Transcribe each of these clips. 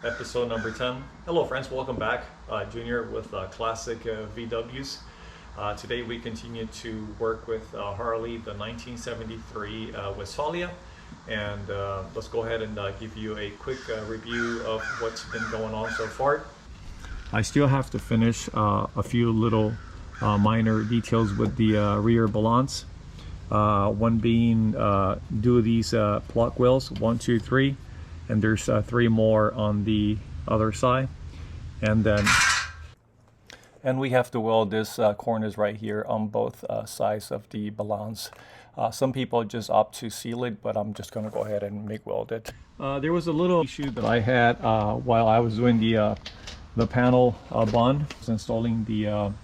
episode number 10. Hello friends, welcome back. Junior with classic VWs. Today we continue to work with Harley, the 1973 Westfalia. And let's go ahead and give you a quick review of what's been going on so far. I still have to finish a few little minor details with the rear Valance. One being do these block wells, 1, 2, 3, and there's 3 more on the other side, and we have to weld this corners right here on both sides of the Valance. Some people just opt to seal it, but I'm just going to go ahead and MIG weld it. There was a little issue that I had while I was doing the panel bond, installing the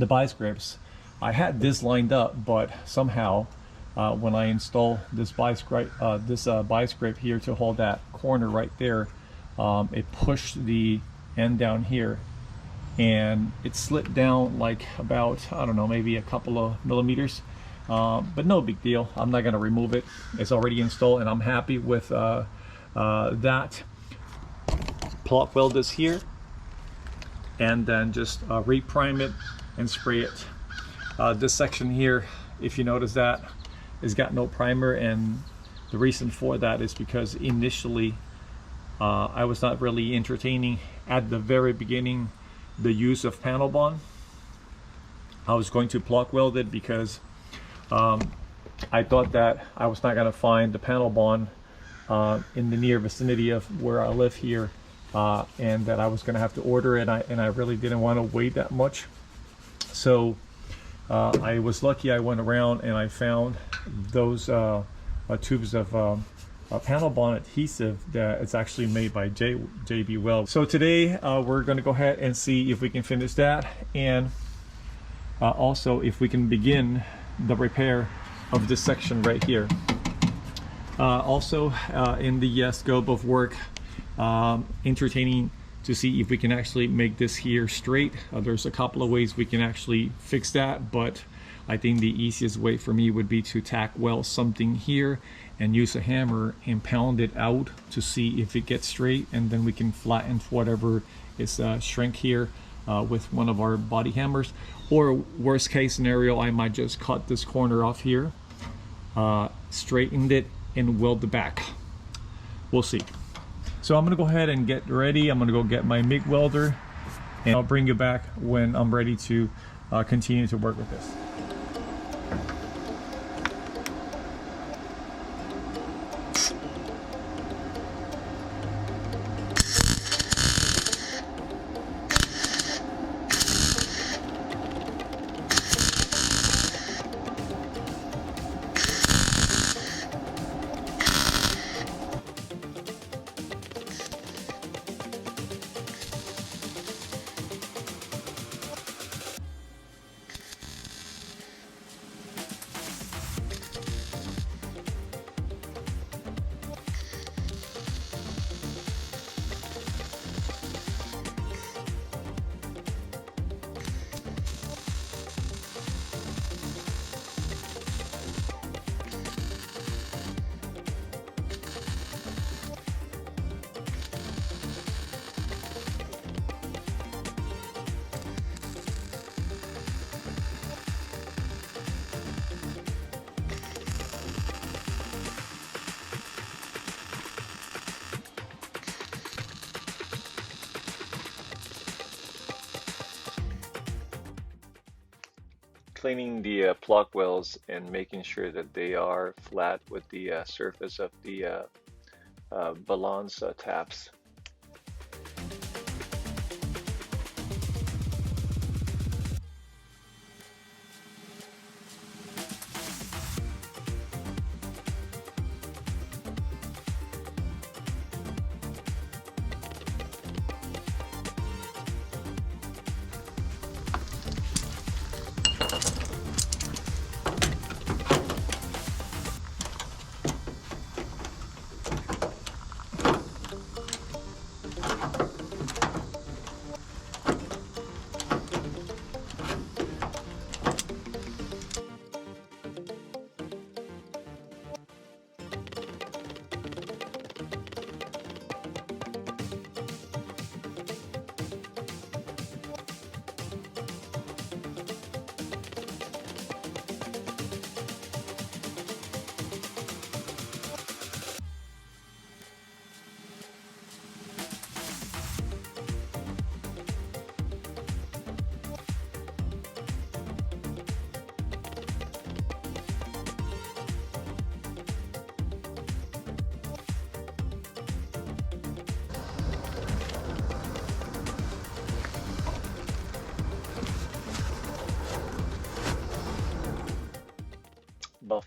vice grips. I had this lined up, but somehow when I install this vice grip here to hold that corner right there, it pushed the end down here and it slid down like about, I don't know, maybe a couple of millimeters, but no big deal. I'm not going to remove it. It's already installed and I'm happy with that. Plot weld this here and then just reprime it and spray it. This section here, if you notice that, it's got no primer, and the reason for that is because initially I was not really entertaining at the very beginning the use of panel bond. I was going to block weld it because I thought that I was not going to find the panel bond in the near vicinity of where I live here, and that I was going to have to order it, and I really didn't want to wait that much. So I was lucky. I went around and I found those tubes of panel bond adhesive that it's actually made by JB Weld. So today we're going to go ahead and see if we can finish that, and also if we can begin the repair of this section right here. Also in the scope of work, entertaining to see if we can actually make this here straight. There's a couple of ways we can actually fix that, but I think the easiest way for me would be to tack weld something here and use a hammer and pound it out to see if it gets straight, and then we can flatten whatever is shrink here with one of our body hammers. Or worst case scenario, I might just cut this corner off here, straighten it, and weld the back. We'll see. So I'm gonna go ahead and get ready. I'm gonna go get my MIG welder, and I'll bring you back when I'm ready to continue to work with this. Cleaning the plug wells and making sure that they are flat with the surface of the Valance taps.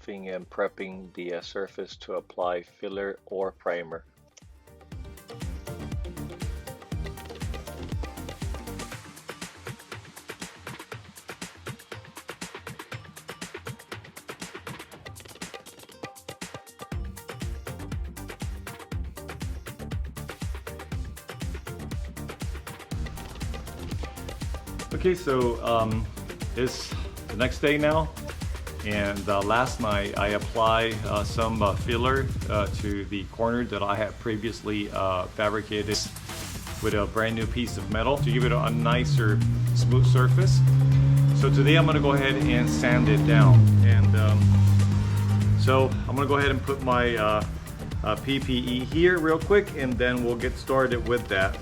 buffing and prepping the surface to apply filler or primer. Okay, so it's the next day now, and last night I applied some filler to the corner that I had previously fabricated with a brand new piece of metal to give it a nicer smooth surface. So today I'm going to go ahead and sand it down, and so I'm going to go ahead and put my PPE here real quick, and then we'll get started with that.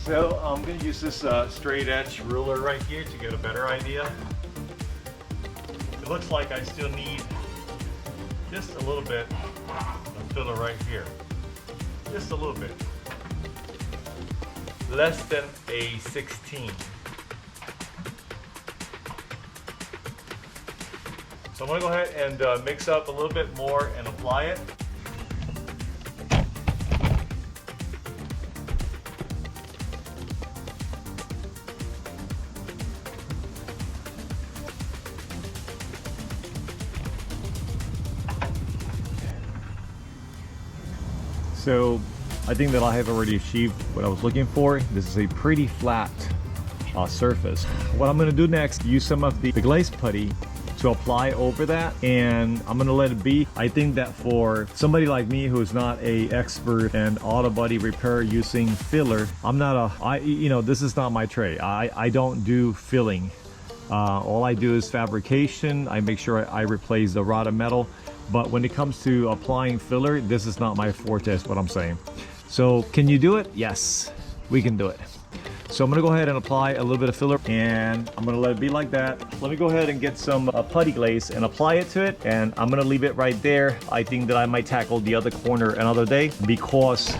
So I'm going to use this straight edge ruler right here to get a better idea. It looks like I still need just a little bit of filler right here. Just a little bit. Less than a 16. So I'm going to go ahead and mix up a little bit more and apply it. So I think that I have already achieved what I was looking for. This is a pretty flat surface. What I'm going to do next, use some of the glaze putty to apply over that, and I'm going to let it be. I think that for somebody like me who's not an expert in auto body repair using filler, this is not my trade. I don't do filling. All I do is fabrication. I make sure I replace the rod of metal. But when it comes to applying filler, this is not my forte, is what I'm saying. So can you do it? Yes, we can do it. So I'm gonna go ahead and apply a little bit of filler, and I'm gonna let it be like that. Let me go ahead and get some putty glaze and apply it to it, and I'm gonna leave it right there. I think that I might tackle the other corner another day, because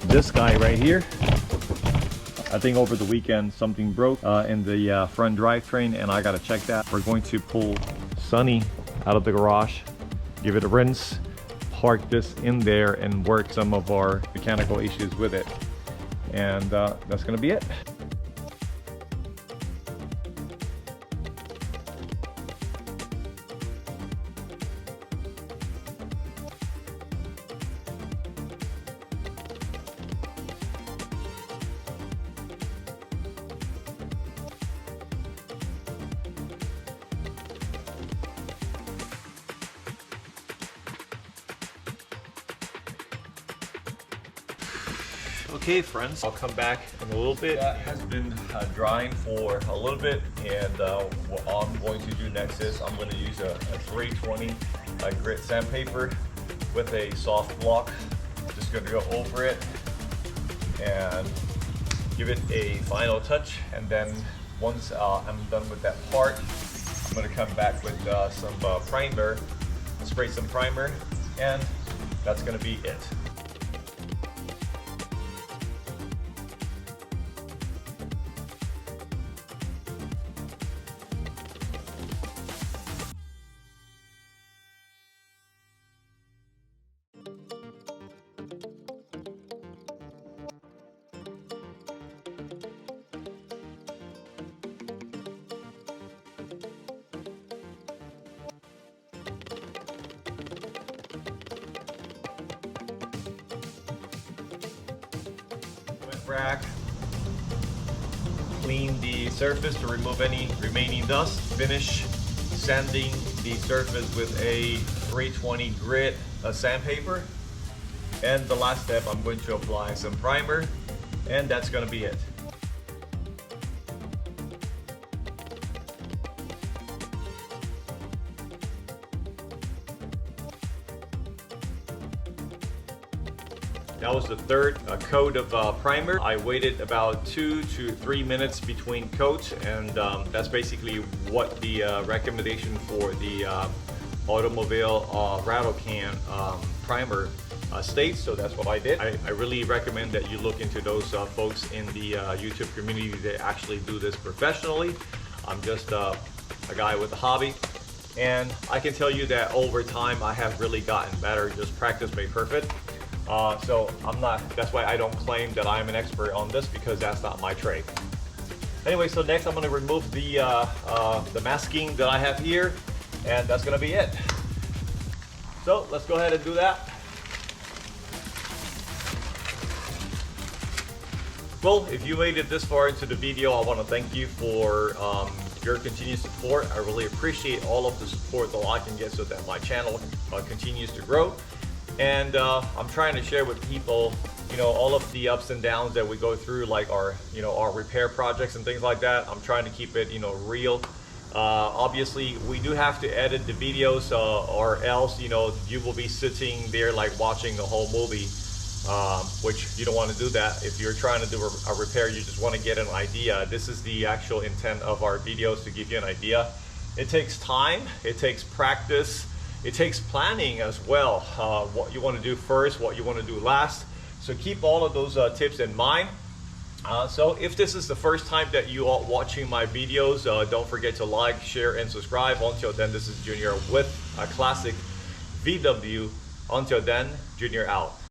this guy right here, I think over the weekend something broke in the front drivetrain, and I gotta check that. We're going to pull Sunny out of the garage, give it a rinse, park this in there, and work some of our mechanical issues with it. And that's gonna be it. Okay friends, I'll come back in a little bit. That has been drying for a little bit, and what I'm going to do next is I'm going to use a 320 grit sandpaper with a soft block. Just going to go over it and give it a final touch, and then once I'm done with that part, I'm going to come back with some primer, spray some primer, and that's going to be it. frac, clean the surface to remove any remaining dust, finish sanding the surface with a 320 grit sandpaper, and the last step, I'm going to apply some primer, and that's going to be it. That was the third coat of primer. I waited about 2 to 3 minutes between coats, and that's basically what the recommendation for the automobile rattle can primer states, so that's what I did. I really recommend that you look into those folks in the YouTube community that actually do this professionally. I'm just a guy with a hobby, and I can tell you that over time I have really gotten better. Just practice makes perfect. So that's why I don't claim that I'm an expert on this, because that's not my trade. Anyway, so next I'm going to remove the masking that I have here, and that's going to be it. So let's go ahead and do that. Well, if you made it this far into the video, I want to thank you for your continued support. I really appreciate all of the support that I can get so that my channel continues to grow. And I'm trying to share with people, all of the ups and downs that we go through, like our repair projects and things like that. I'm trying to keep it, real. Obviously, we do have to edit the videos, or else, you will be sitting there like watching the whole movie, which you don't want to do that. If you're trying to do a repair, you just want to get an idea. This is the actual intent of our videos, to give you an idea. It takes time, it takes practice. It takes planning as well, what you want to do first, what you want to do last. So keep all of those tips in mind. So if this is the first time that you are watching my videos, don't forget to like, share, and subscribe. Until then, this is Junior with a Classic VW. Until then, Junior out.